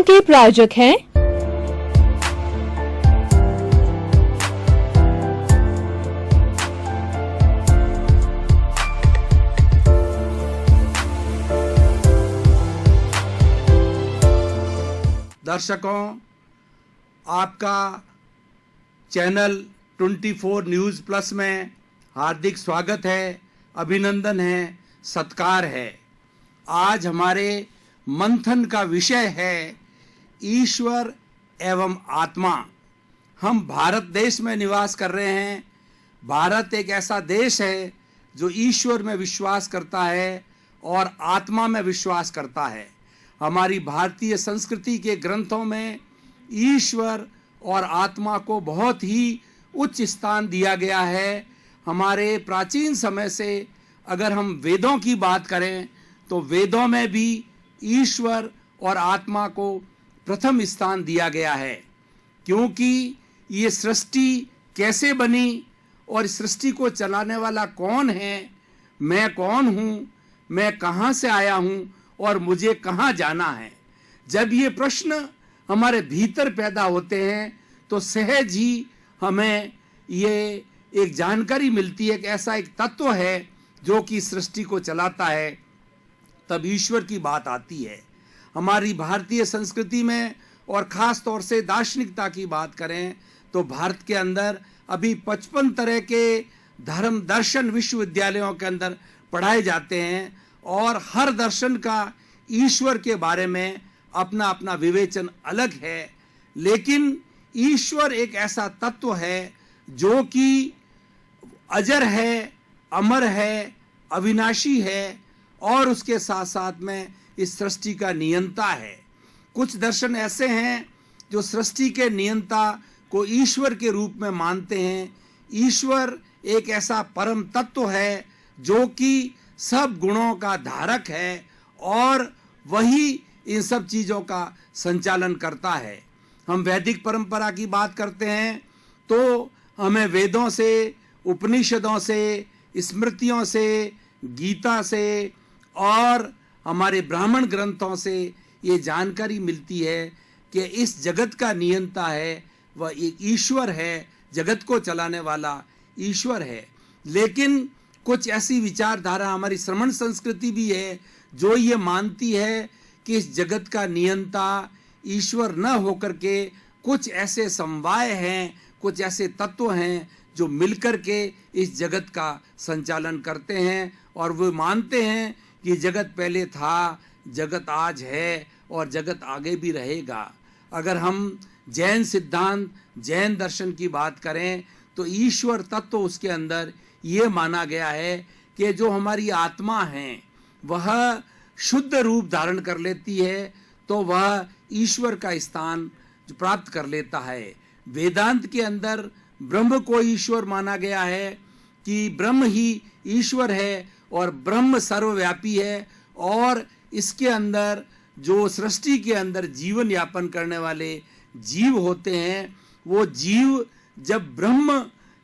के प्रायोजक हैं दर्शकों, आपका चैनल 24 न्यूज़ प्लस में हार्दिक स्वागत है, अभिनंदन है, सत्कार है। आज हमारे मंथन का विषय है ईश्वर एवं आत्मा। हम भारत देश में निवास कर रहे हैं। भारत एक ऐसा देश है जो ईश्वर में विश्वास करता है और आत्मा में विश्वास करता है। हमारी भारतीय संस्कृति के ग्रंथों में ईश्वर और आत्मा को बहुत ही उच्च स्थान दिया गया है। हमारे प्राचीन समय से अगर हम वेदों की बात करें तो वेदों में भी ईश्वर और आत्मा को प्रथम स्थान दिया गया है, क्योंकि ये सृष्टि कैसे बनी और सृष्टि को चलाने वाला कौन है, मैं कौन हूँ, मैं कहाँ से आया हूँ और मुझे कहाँ जाना है। जब ये प्रश्न हमारे भीतर पैदा होते हैं तो सहज ही हमें ये एक जानकारी मिलती है कि ऐसा एक तत्व है जो कि सृष्टि को चलाता है। तब ईश्वर की बात आती है। हमारी भारतीय संस्कृति में और ख़ास तौर से दार्शनिकता की बात करें तो भारत के अंदर अभी 55 तरह के धर्म दर्शन विश्वविद्यालयों के अंदर पढ़ाए जाते हैं और हर दर्शन का ईश्वर के बारे में अपना अपना विवेचन अलग है। लेकिन ईश्वर एक ऐसा तत्व है जो कि अजर है, अमर है, अविनाशी है और उसके साथ साथ में इस सृष्टि का नियंता है। कुछ दर्शन ऐसे हैं जो सृष्टि के नियंता को ईश्वर के रूप में मानते हैं। ईश्वर एक ऐसा परम तत्व है जो कि सब गुणों का धारक है और वही इन सब चीज़ों का संचालन करता है। हम वैदिक परंपरा की बात करते हैं तो हमें वेदों से, उपनिषदों से, स्मृतियों से, गीता से और हमारे ब्राह्मण ग्रंथों से ये जानकारी मिलती है कि इस जगत का नियंता है वह एक ईश्वर है, जगत को चलाने वाला ईश्वर है। लेकिन कुछ ऐसी विचारधारा हमारी श्रमण संस्कृति भी है जो ये मानती है कि इस जगत का नियंता ईश्वर न होकर के कुछ ऐसे समवाय हैं, कुछ ऐसे तत्व हैं जो मिलकर के इस जगत का संचालन करते हैं और वो मानते हैं कि जगत पहले था, जगत आज है और जगत आगे भी रहेगा। अगर हम जैन सिद्धांत, जैन दर्शन की बात करें तो ईश्वर तत्व उसके अंदर ये माना गया है कि जो हमारी आत्मा है वह शुद्ध रूप धारण कर लेती है तो वह ईश्वर का स्थान प्राप्त कर लेता है। वेदांत के अंदर ब्रह्म को ईश्वर माना गया है कि ब्रह्म ही ईश्वर है और ब्रह्म सर्वव्यापी है और इसके अंदर जो सृष्टि के अंदर जीवन यापन करने वाले जीव होते हैं वो जीव जब ब्रह्म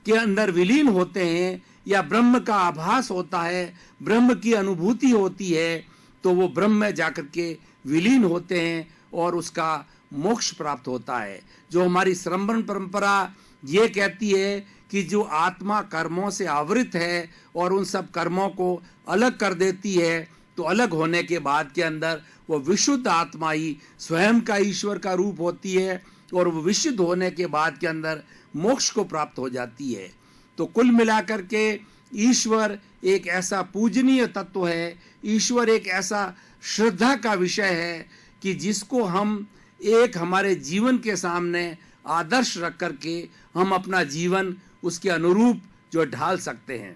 के अंदर विलीन होते हैं या ब्रह्म का आभास होता है, ब्रह्म की अनुभूति होती है तो वो ब्रह्म में जाकर के विलीन होते हैं और उसका मोक्ष प्राप्त होता है। जो हमारी श्रमण परंपरा ये कहती है कि जो आत्मा कर्मों से आवृत है और उन सब कर्मों को अलग कर देती है तो अलग होने के बाद के अंदर वो विशुद्ध आत्मा ही स्वयं का ईश्वर का रूप होती है और वो विशुद्ध होने के बाद के अंदर मोक्ष को प्राप्त हो जाती है। तो कुल मिलाकर के ईश्वर एक ऐसा पूजनीय तत्व है, ईश्वर एक ऐसा श्रद्धा का विषय है कि जिसको हम एक हमारे जीवन के सामने आदर्श रख करके हम अपना जीवन उसके अनुरूप जो ढाल सकते हैं।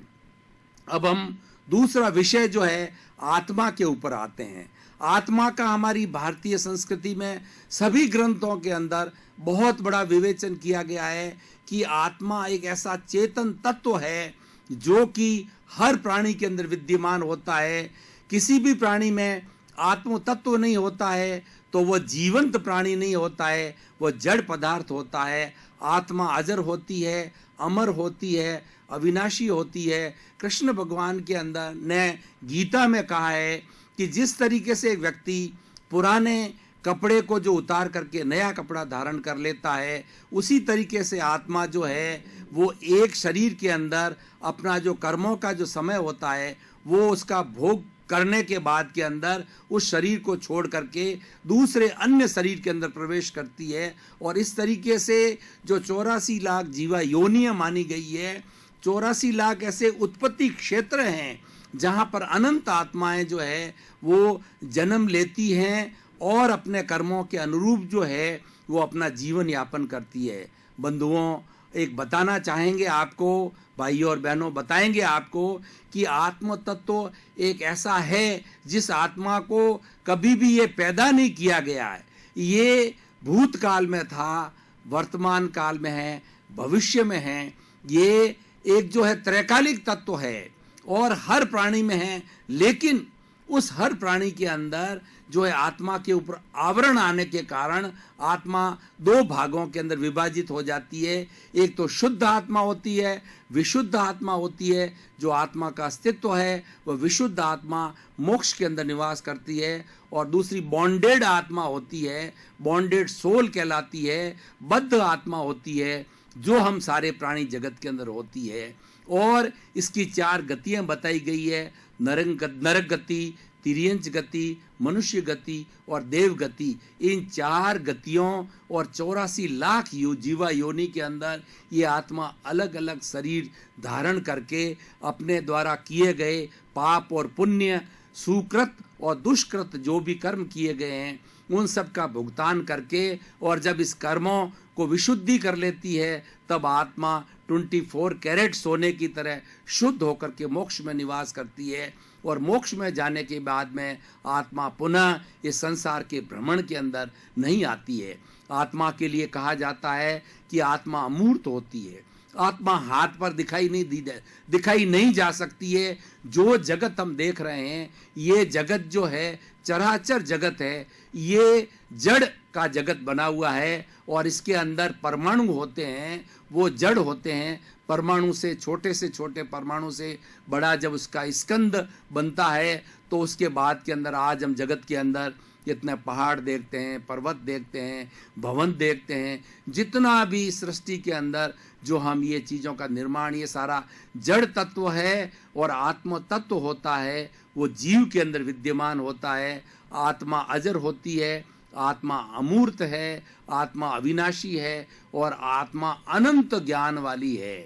अब हम दूसरा विषय जो है आत्मा के ऊपर आते हैं। आत्मा का हमारी भारतीय संस्कृति में सभी ग्रंथों के अंदर बहुत बड़ा विवेचन किया गया है कि आत्मा एक ऐसा चेतन तत्व है जो कि हर प्राणी के अंदर विद्यमान होता है। किसी भी प्राणी में आत्म तत्व नहीं होता है तो वह जीवंत प्राणी नहीं होता है, वह जड़ पदार्थ होता है। आत्मा अजर होती है, अमर होती है, अविनाशी होती है। कृष्ण भगवान के अंदर ने गीता में कहा है कि जिस तरीके से एक व्यक्ति पुराने कपड़े को जो उतार करके नया कपड़ा धारण कर लेता है, उसी तरीके से आत्मा जो है वो एक शरीर के अंदर अपना जो कर्मों का जो समय होता है वो उसका भोग करने के बाद के अंदर उस शरीर को छोड़ करके दूसरे अन्य शरीर के अंदर प्रवेश करती है। और इस तरीके से जो 84 लाख जीवा योनियां मानी गई है, 84 लाख ऐसे उत्पत्ति क्षेत्र हैं जहां पर अनंत आत्माएं जो है वो जन्म लेती हैं और अपने कर्मों के अनुरूप जो है वो अपना जीवन यापन करती है। बंधुओं, एक बताना चाहेंगे आपको, भाइयों और बहनों बताएंगे आपको कि आत्म तत्व एक ऐसा है जिस आत्मा को कभी भी ये पैदा नहीं किया गया है। ये भूतकाल में था, वर्तमान काल में है, भविष्य में है। ये एक जो है त्रैकालिक तत्व है और हर प्राणी में है, लेकिन उस हर प्राणी के अंदर जो है आत्मा के ऊपर आवरण आने के कारण आत्मा दो भागों के अंदर विभाजित हो जाती है। एक तो शुद्ध आत्मा होती है, विशुद्ध आत्मा होती है। जो आत्मा का अस्तित्व है वह विशुद्ध आत्मा मोक्ष के अंदर निवास करती है, और दूसरी बॉन्डेड आत्मा होती है, बॉन्डेड सोल कहलाती है, बद्ध आत्मा होती है, जो हम सारे प्राणी जगत के अंदर होती है। और इसकी 4 गतियां बताई गई है, नरक गति, तिर्यंच गति, मनुष्य गति और देव गति। इन 4 गतियों और 84 लाख जीवा योनि के अंदर ये आत्मा अलग अलग शरीर धारण करके अपने द्वारा किए गए पाप और पुण्य, सुकृत और दुष्कृत जो भी कर्म किए गए हैं उन सब का भुगतान करके, और जब इस कर्मों को विशुद्धि कर लेती है तब आत्मा 24 कैरेट सोने की तरह शुद्ध होकर के मोक्ष में निवास करती है। और मोक्ष में जाने के बाद में आत्मा पुनः इस संसार के भ्रमण के अंदर नहीं आती है। आत्मा के लिए कहा जाता है कि आत्मा अमूर्त होती है। आत्मा हाथ पर दिखाई नहीं जा सकती है। जो जगत हम देख रहे हैं ये जगत जो है चराचर जगत है, ये जड़ का जगत बना हुआ है और इसके अंदर परमाणु होते हैं, वो जड़ होते हैं। परमाणु से छोटे परमाणु से बड़ा जब उसका स्कंद बनता है तो उसके बाद के अंदर आज हम जगत के अंदर जितने पहाड़ देखते हैं, पर्वत देखते हैं, भवन देखते हैं, जितना भी सृष्टि के अंदर जो हम ये चीज़ों का निर्माण, ये सारा जड़ तत्व है। और आत्म तत्व होता है वो जीव के अंदर विद्यमान होता है। आत्मा अजर होती है, आत्मा अमूर्त है, आत्मा अविनाशी है और आत्मा अनंत ज्ञान वाली है।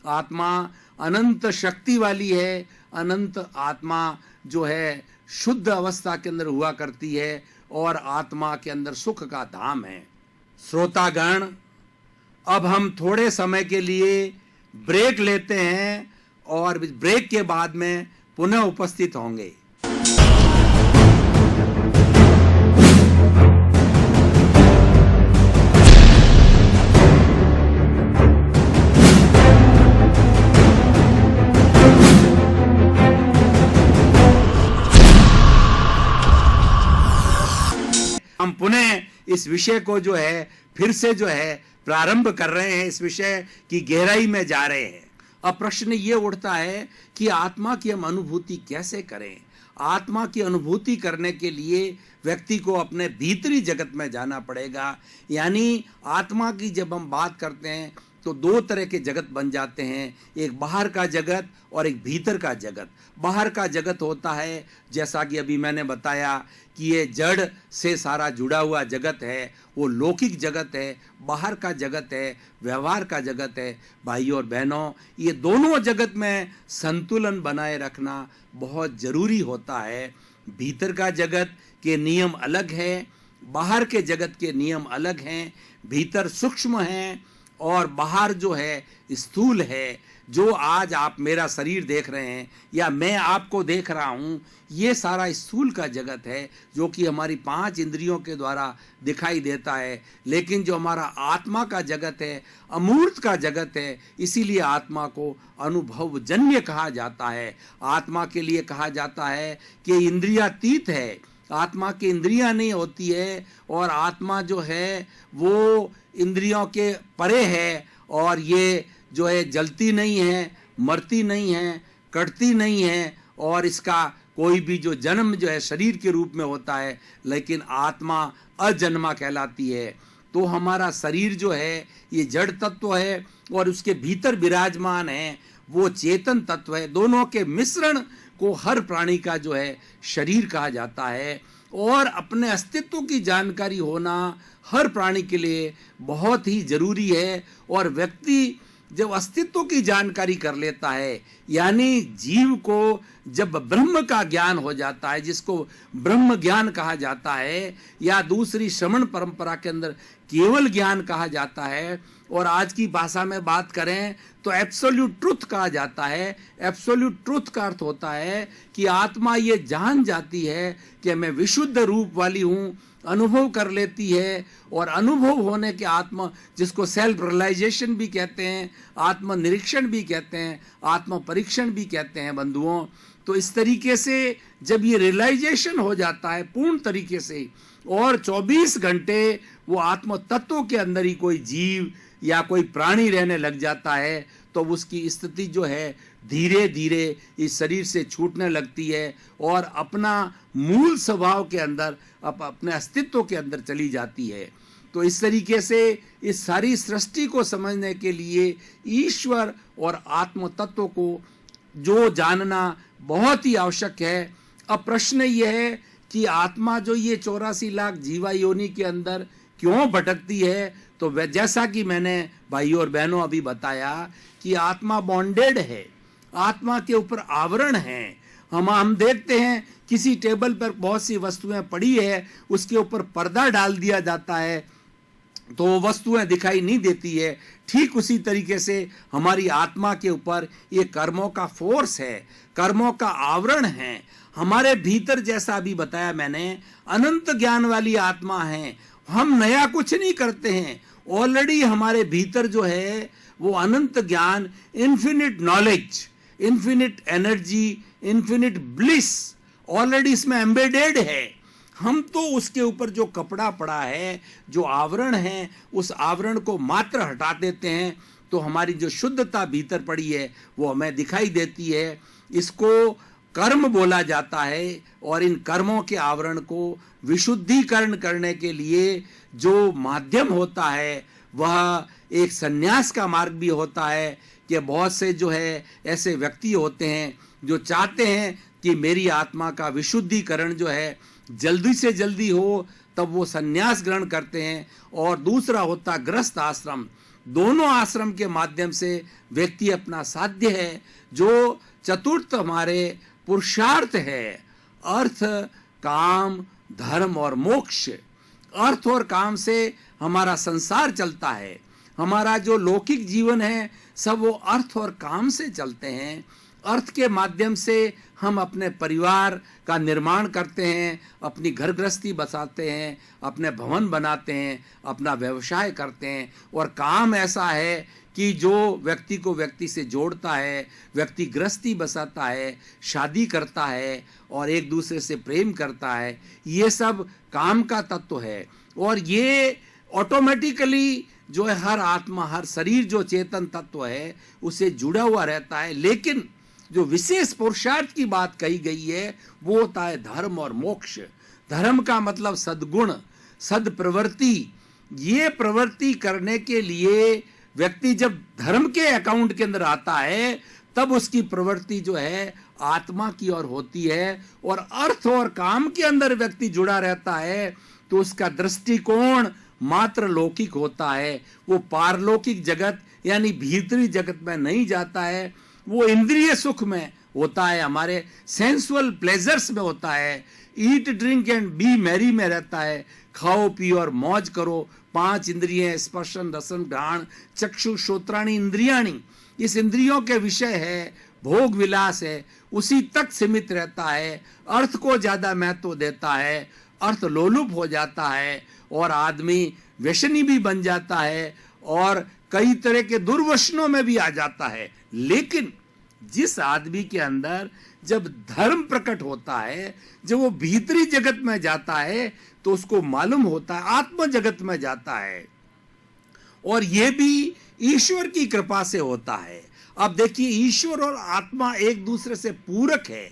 आत्मा अनंत शक्ति वाली है। अनंत आत्मा जो है शुद्ध अवस्था के अंदर हुआ करती है और आत्मा के अंदर सुख का धाम है। श्रोतागण, अब हम थोड़े समय के लिए ब्रेक लेते हैं और ब्रेक के बाद में पुनः उपस्थित होंगे। हम पुनः इस विषय को जो है फिर से जो है प्रारंभ कर रहे हैं, इस विषय की गहराई में जा रहे हैं। अब प्रश्न ये उठता है कि आत्मा की हम अनुभूति कैसे करें। आत्मा की अनुभूति करने के लिए व्यक्ति को अपने भीतरी जगत में जाना पड़ेगा। यानी आत्मा की जब हम बात करते हैं तो 2 तरह के जगत बन जाते हैं, एक बाहर का जगत और एक भीतर का जगत। बाहर का जगत होता है जैसा कि अभी मैंने बताया कि ये जड़ से सारा जुड़ा हुआ जगत है, वो लौकिक जगत है, बाहर का जगत है, व्यवहार का जगत है। भाइयों और बहनों, ये दोनों जगत में संतुलन बनाए रखना बहुत ज़रूरी होता है। भीतर का जगत के नियम अलग हैं, बाहर के जगत के नियम अलग हैं। भीतर सूक्ष्म हैं और बाहर जो है स्थूल है। जो आज आप मेरा शरीर देख रहे हैं या मैं आपको देख रहा हूँ, ये सारा स्थूल का जगत है जो कि हमारी 5 इंद्रियों के द्वारा दिखाई देता है। लेकिन जो हमारा आत्मा का जगत है, अमूर्त का जगत है, इसीलिए आत्मा को अनुभवजन्य कहा जाता है। आत्मा के लिए कहा जाता है कि इंद्रियातीत है, आत्मा की इंद्रियां नहीं होती है और आत्मा जो है वो इंद्रियों के परे है और ये जो है जलती नहीं है, मरती नहीं है, कटती नहीं है और इसका कोई भी जो जन्म जो है शरीर के रूप में होता है, लेकिन आत्मा अजन्मा कहलाती है। तो हमारा शरीर जो है ये जड़ तत्व है और उसके भीतर विराजमान है वो चेतन तत्व है। दोनों के मिश्रण को हर प्राणी का जो है शरीर कहा जाता है। और अपने अस्तित्व की जानकारी होना हर प्राणी के लिए बहुत ही जरूरी है। और व्यक्ति जब अस्तित्व की जानकारी कर लेता है, यानी जीव को जब ब्रह्म का ज्ञान हो जाता है, जिसको ब्रह्म ज्ञान कहा जाता है, या दूसरी श्रमण परंपरा के अंदर केवल ज्ञान कहा जाता है, और आज की भाषा में बात करें तो एब्सोल्यूट ट्रुथ कहा जाता है। एब्सोल्यूट ट्रुथ का अर्थ होता है कि आत्मा ये जान जाती है कि मैं विशुद्ध रूप वाली हूँ, अनुभव कर लेती है। और अनुभव होने के आत्मा, जिसको सेल्फ रियलाइजेशन भी कहते हैं, आत्म निरीक्षण भी कहते हैं, आत्म परीक्षण भी कहते हैं बंधुओं। तो इस तरीके से जब ये रियलाइजेशन हो जाता है पूर्ण तरीके से, और 24 घंटे वो आत्म तत्व के अंदर ही कोई जीव या कोई प्राणी रहने लग जाता है, तो उसकी स्थिति जो है धीरे धीरे इस शरीर से छूटने लगती है और अपना मूल स्वभाव के अंदर, अपने अस्तित्व के अंदर चली जाती है। तो इस तरीके से इस सारी सृष्टि को समझने के लिए ईश्वर और आत्म तत्व को जो जानना बहुत ही आवश्यक है। अब प्रश्न यह है कि आत्मा जो ये 84 लाख जीवा योनि के अंदर क्यों भटकती है, तो जैसा कि मैंने भाइयों और बहनों अभी बताया कि आत्मा बॉन्डेड है, आत्मा के ऊपर आवरण है। हम देखते हैं किसी टेबल पर बहुत सी वस्तुएं पड़ी है, उसके ऊपर पर्दा डाल दिया जाता है तो वो वस्तुएं दिखाई नहीं देती है। ठीक उसी तरीके से हमारी आत्मा के ऊपर ये कर्मों का फोर्स है, कर्मों का आवरण है। हमारे भीतर, जैसा अभी बताया मैंने, अनंत ज्ञान वाली आत्मा है। हम नया कुछ नहीं करते हैं, ऑलरेडी हमारे भीतर जो है वो अनंत ज्ञान, infinite knowledge, infinite energy, infinite bliss already इसमें एम्बेडेड है। हम तो उसके ऊपर जो कपड़ा पड़ा है, जो आवरण है, उस आवरण को मात्र हटा देते हैं तो हमारी जो शुद्धता भीतर पड़ी है वो हमें दिखाई देती है। इसको कर्म बोला जाता है। और इन कर्मों के आवरण को विशुद्धिकरण करने के लिए जो माध्यम होता है वह एक संन्यास का मार्ग भी होता है। कि बहुत से जो है ऐसे व्यक्ति होते हैं जो चाहते हैं कि मेरी आत्मा का विशुद्धिकरण जो है जल्दी से जल्दी हो, तब वो संन्यास ग्रहण करते हैं। और दूसरा होता गृहस्थ आश्रम। दोनों आश्रम के माध्यम से व्यक्ति अपना साध्य है, जो चतुर्थ हमारे पुरुषार्थ है, अर्थ, काम, धर्म और मोक्ष। अर्थ और काम से हमारा संसार चलता है। हमारा जो लौकिक जीवन है सब वो अर्थ और काम से चलते हैं। अर्थ के माध्यम से हम अपने परिवार का निर्माण करते हैं, अपनी घर गृहस्थी बसाते हैं, अपने भवन बनाते हैं, अपना व्यवसाय करते हैं। और काम ऐसा है कि जो व्यक्ति को व्यक्ति से जोड़ता है, व्यक्ति गृहस्थी बसाता है, शादी करता है और एक दूसरे से प्रेम करता है। ये सब काम का तत्व है। और ये ऑटोमेटिकली जो है हर आत्मा, हर शरीर जो चेतन तत्व है उसे जुड़ा हुआ रहता है। लेकिन जो विशेष पुरुषार्थ की बात कही गई है वो होता है धर्म और मोक्ष। धर्म का मतलब सद्गुण, सद प्रवृत्ति। ये प्रवृत्ति करने के लिए व्यक्ति जब धर्म के अकाउंट के अंदर आता है तब उसकी प्रवृत्ति जो है आत्मा की ओर होती है। और अर्थ और काम के अंदर व्यक्ति जुड़ा रहता है तो उसका दृष्टिकोण मात्र लौकिक होता है। वो पारलौकिक जगत यानी भीतरी जगत में नहीं जाता है, वो इंद्रिय सुख में होता है, हमारे सेंसुअल प्लेजर्स में होता है। Eat drink and B Mary में रहता है। खाओ पियो और मौज करो। 5 इंद्रियां, स्पर्शन, रसन, घ्राण, चक्षु, श्रोत्राणी, इंद्रियाणी, इस इंद्रियों के विषय है, भोग विलास है, उसी तक सीमित रहता है। अर्थ को ज्यादा महत्व देता है, अर्थ लोलुप हो जाता है और आदमी व्यसनी भी बन जाता है और कई तरह के दुर्व्यसनों में भी आ जाता है। लेकिन जिस आदमी के अंदर जब धर्म प्रकट होता है, जब वो भीतरी जगत में जाता है तो उसको मालूम होता है आत्म जगत में जाता है। और ये भी ईश्वर की कृपा से होता है। अब देखिए, ईश्वर और आत्मा एक दूसरे से पूरक है।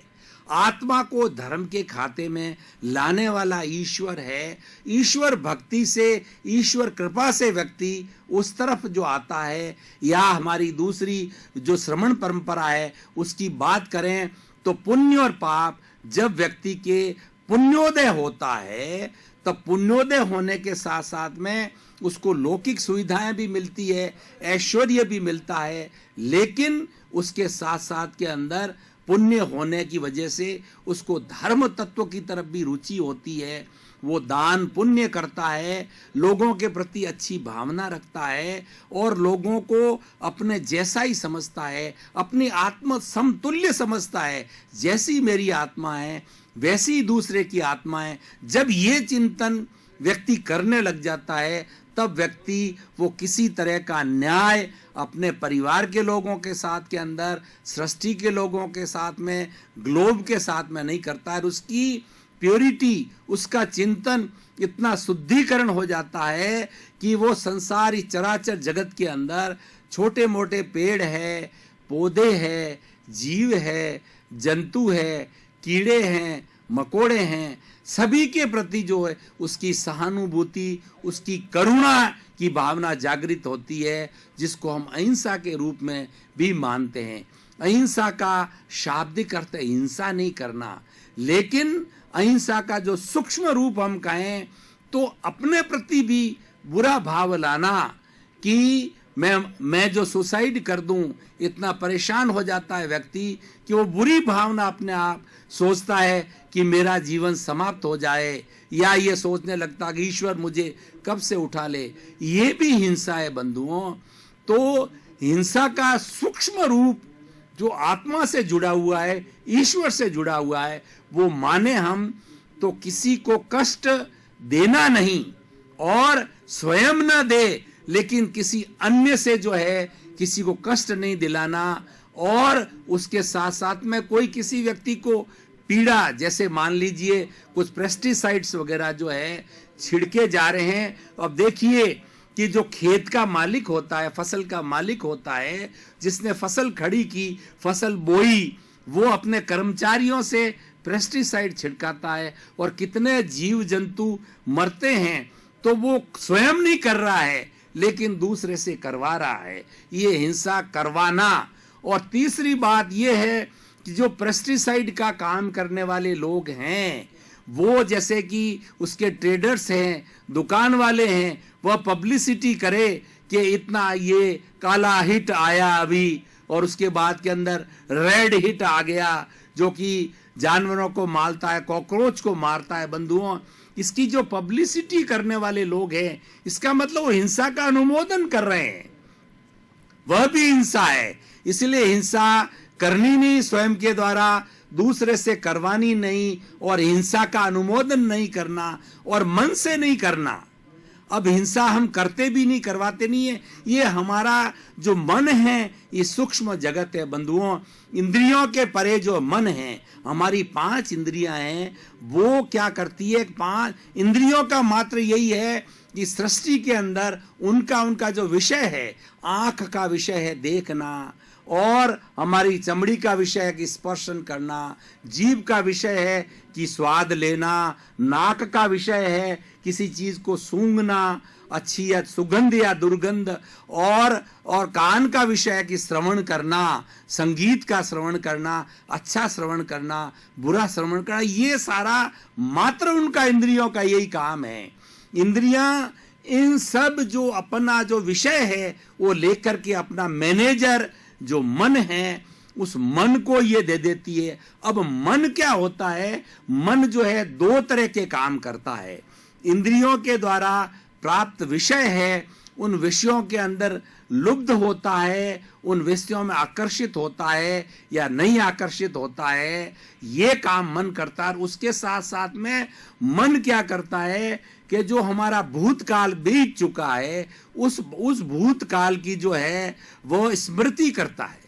आत्मा को धर्म के खाते में लाने वाला ईश्वर है। ईश्वर भक्ति से, ईश्वर कृपा से व्यक्ति उस तरफ जो आता है, या हमारी दूसरी जो श्रमण परंपरा है उसकी बात करें तो पुण्य और पाप, जब व्यक्ति के पुण्योदय होता है तब पुण्योदय होने के साथ साथ में उसको लौकिक सुविधाएं भी मिलती है, ऐश्वर्य भी मिलता है, लेकिन उसके साथ साथ के अंदर पुण्य होने की वजह से उसको धर्म तत्व की तरफ भी रुचि होती है। वो दान पुण्य करता है, लोगों के प्रति अच्छी भावना रखता है और लोगों को अपने जैसा ही समझता है, अपनी आत्म समतुल्य समझता है। जैसी मेरी आत्मा है वैसी दूसरे की आत्मा है। जब ये चिंतन व्यक्ति करने लग जाता है तब व्यक्ति वो किसी तरह का न्याय अपने परिवार के लोगों के साथ के अंदर, सृष्टि के लोगों के साथ में, ग्लोब के साथ में नहीं करता है। उसकी प्योरिटी, उसका चिंतन इतना शुद्धिकरण हो जाता है कि वो संसार, इस चराचर जगत के अंदर छोटे मोटे पेड़ है, पौधे है, जीव है, जंतु है, कीड़े हैं, मकोड़े हैं, सभी के प्रति जो है उसकी सहानुभूति, उसकी करुणा की भावना जागृत होती है, जिसको हम अहिंसा के रूप में भी मानते हैं। अहिंसा का शाब्दिक अर्थ हिंसा नहीं करना, लेकिन अहिंसा का जो सूक्ष्म रूप हम कहें तो अपने प्रति भी बुरा भाव लाना कि मैं जो सुसाइड कर दूं, इतना परेशान हो जाता है व्यक्ति कि वो बुरी भावना अपने आप सोचता है कि मेरा जीवन समाप्त हो जाए, या ये सोचने लगता कि ईश्वर मुझे कब से उठा ले। ये भी हिंसा है बंधुओं। तो हिंसा का सूक्ष्म रूप जो आत्मा से जुड़ा हुआ है, ईश्वर से जुड़ा हुआ है, वो माने हम तो किसी को कष्ट देना नहीं और स्वयं न दे, लेकिन किसी अन्य से जो है किसी को कष्ट नहीं दिलाना। और उसके साथ साथ में कोई किसी व्यक्ति को पीड़ा, जैसे मान लीजिए कुछ पेस्टिसाइड्स वगैरह जो है छिड़के जा रहे हैं। अब देखिए कि जो खेत का मालिक होता है, फसल का मालिक होता है, जिसने फसल खड़ी की, फसल बोई, वो अपने कर्मचारियों से पेस्टिसाइड छिड़काता है और कितने जीव जंतु मरते हैं। तो वो स्वयं नहीं कर रहा है लेकिन दूसरे से करवा रहा है, ये हिंसा करवाना। और तीसरी बात ये है कि जो पेस्टिसाइड का काम करने वाले लोग हैं, वो जैसे कि उसके ट्रेडर्स हैं, दुकान वाले हैं, वह पब्लिसिटी करे कि इतना ये काला हिट आया अभी और उसके बाद के अंदर रेड हिट आ गया जो कि जानवरों को मारता है, कॉकरोच को मारता है। बंधुओं, इसकी जो पब्लिसिटी करने वाले लोग हैं, इसका मतलब वो हिंसा का अनुमोदन कर रहे हैं, वह भी हिंसा है। इसलिए हिंसा करनी नहीं स्वयं के द्वारा, दूसरे से करवानी नहीं, और हिंसा का अनुमोदन नहीं करना और मन से नहीं करना। अब हिंसा हम करते भी नहीं, करवाते नहीं है। ये हमारा जो मन है ये सूक्ष्म जगत है बंधुओं। इंद्रियों के परे जो मन है, हमारी 5 इंद्रियां हैं, वो क्या करती है? 5 इंद्रियों का मात्र यही है कि सृष्टि के अंदर उनका जो विषय है, आंख का विषय है देखना, और हमारी चमड़ी का विषय है कि स्पर्शन करना, जीभ का विषय है कि स्वाद लेना, नाक का विषय है किसी चीज को सूंघना, अच्छी या सुगंध या दुर्गंध, और कान का विषय है कि श्रवण करना, संगीत का श्रवण करना, अच्छा श्रवण करना, बुरा श्रवण करना। ये सारा मात्र उनका इंद्रियों का यही काम है। इंद्रियां इन सब जो अपना जो विषय है वो लेकर के अपना मैनेजर जो मन है, उस मन को ये दे देती है। अब मन क्या होता है? मन जो है 2 तरह के काम करता है। इंद्रियों के द्वारा प्राप्त विषय है, उन विषयों के अंदर लुब्ध होता है, उन विषयों में आकर्षित होता है या नहीं आकर्षित होता है, ये काम मन करता है। उसके साथ साथ में मन क्या करता है कि जो हमारा भूतकाल बीत चुका है, उस भूतकाल की जो है वो स्मृति करता है।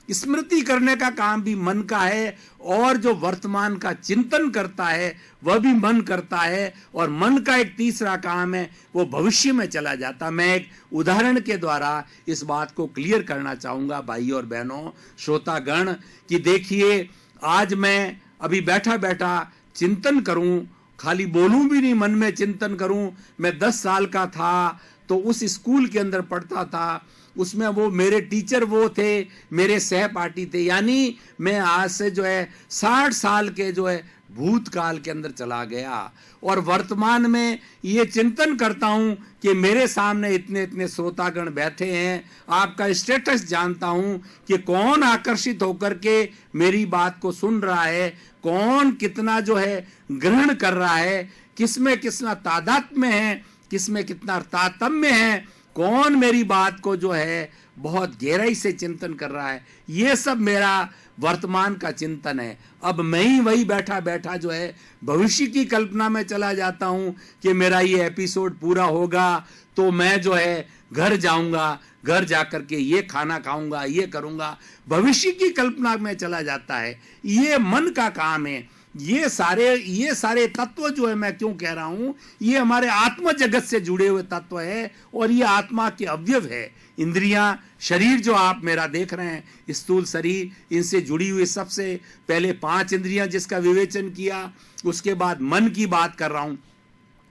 स्मृति करने का काम भी मन का है, और जो वर्तमान का चिंतन करता है वह भी मन करता है। और मन का एक तीसरा काम है, वो भविष्य में चला जाता। मैं एक उदाहरण के द्वारा इस बात को क्लियर करना चाहूँगा भाई और बहनों, श्रोतागण, कि देखिए आज मैं अभी बैठा बैठा चिंतन करूं, खाली बोलूं भी नहीं, मन में चिंतन करूं। मैं 10 साल का था तो उस स्कूल के अंदर पढ़ता था, उसमें वो मेरे टीचर वो थे, मेरे सहपाठी थे। यानी मैं आज से जो है 60 साल के जो है भूतकाल के अंदर चला गया और वर्तमान में ये चिंतन करता हूं कि मेरे सामने इतने इतने श्रोतागण बैठे हैं, आपका स्टेटस जानता हूं कि कौन आकर्षित होकर के मेरी बात को सुन रहा है, कौन कितना जो है ग्रहण कर रहा है, किसमें कितना तादात्म्य है, किसमें कितना तारतम्य है, कौन मेरी बात को जो है बहुत गहराई से चिंतन कर रहा है। ये सब मेरा वर्तमान का चिंतन है। अब मैं ही वही बैठा बैठा जो है भविष्य की कल्पना में चला जाता हूं कि मेरा ये एपिसोड पूरा होगा तो मैं जो है घर जाऊंगा, घर जाकर के ये खाना खाऊंगा, ये करूंगा, भविष्य की कल्पना में चला जाता है। ये मन का काम है। ये सारे तत्व जो है, मैं क्यों कह रहा हूं, ये हमारे आत्म जगत से जुड़े हुए तत्व है और ये आत्मा के अवयव है। इंद्रियां, शरीर जो आप मेरा देख रहे हैं, स्थूल शरीर, इनसे जुड़ी हुई सबसे पहले 5 इंद्रियां जिसका विवेचन किया, उसके बाद मन की बात कर रहा हूं।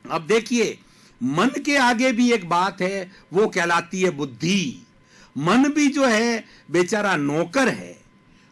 अब देखिए, मन के आगे भी एक बात है, वो कहलाती है बुद्धि। मन भी जो है बेचारा नौकर है।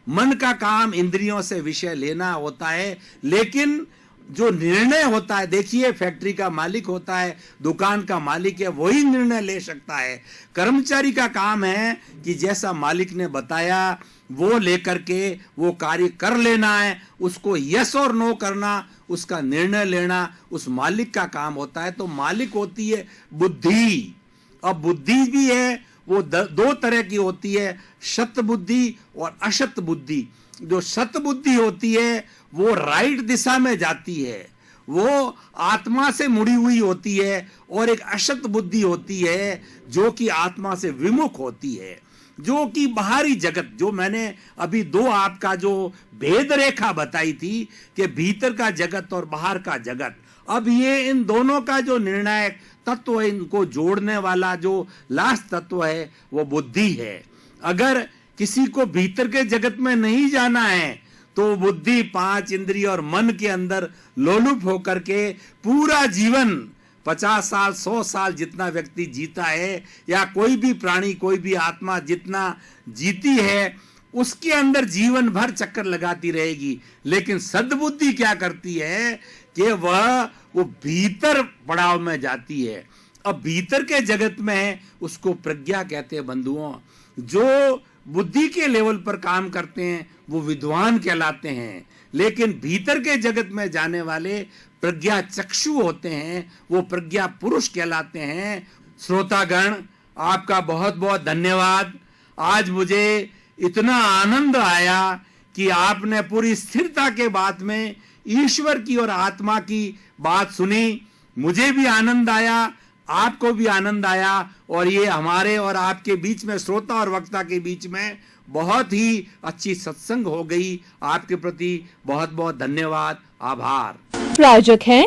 मन का काम इंद्रियों से विषय लेना होता है, लेकिन जो निर्णय होता है, देखिए फैक्ट्री का मालिक होता है, दुकान का मालिक है, वही निर्णय ले सकता है। कर्मचारी का काम है कि जैसा मालिक ने बताया वो लेकर के वो कार्य कर लेना है, उसको यस और नो करना, उसका निर्णय लेना उस मालिक का काम होता है। तो मालिक होती है बुद्धि। अब बुद्धि भी है, वो 2 तरह की होती है, शत बुद्धि और अशत बुद्धि। जो शत बुद्धि होती है वो राइट दिशा में जाती है, वो आत्मा से मुड़ी हुई होती है, और एक अशत बुद्धि होती है जो कि आत्मा से विमुख होती है, जो कि बाहरी जगत, जो मैंने अभी 2 आपका जो भेद रेखा बताई थी कि भीतर का जगत और बाहर का जगत, अब ये इन दोनों का जो निर्णायक तत्व है, इनको जोड़ने वाला जो लास्ट तत्व है वो बुद्धि है। अगर किसी को भीतर के जगत में नहीं जाना है तो बुद्धि 5 इंद्रिय और मन के अंदर लोलुप होकर के पूरा जीवन 50 साल 100 साल जितना व्यक्ति जीता है, या कोई भी प्राणी, कोई भी आत्मा जितना जीती है, उसके अंदर जीवन भर चक्कर लगाती रहेगी। लेकिन सद्बुद्धि क्या करती है कि वो भीतर पड़ाव में जाती है। अब भीतर के जगत में उसको प्रज्ञा कहते हैं बंधुओं। जो बुद्धि के लेवल पर काम करते हैं वो विद्वान कहलाते हैं, लेकिन भीतर के जगत में जाने वाले प्रज्ञा चक्षु होते हैं, वो प्रज्ञा पुरुष कहलाते हैं। श्रोतागण, आपका बहुत बहुत धन्यवाद। आज मुझे इतना आनंद आया कि आपने पूरी स्थिरता के बात में ईश्वर की और आत्मा की बात सुनी। मुझे भी आनंद आया, आपको भी आनंद आया, और ये हमारे और आपके बीच में, श्रोता और वक्ता के बीच में बहुत ही अच्छी सत्संग हो गई। आपके प्रति बहुत बहुत धन्यवाद, आभार। प्रायोजक हैं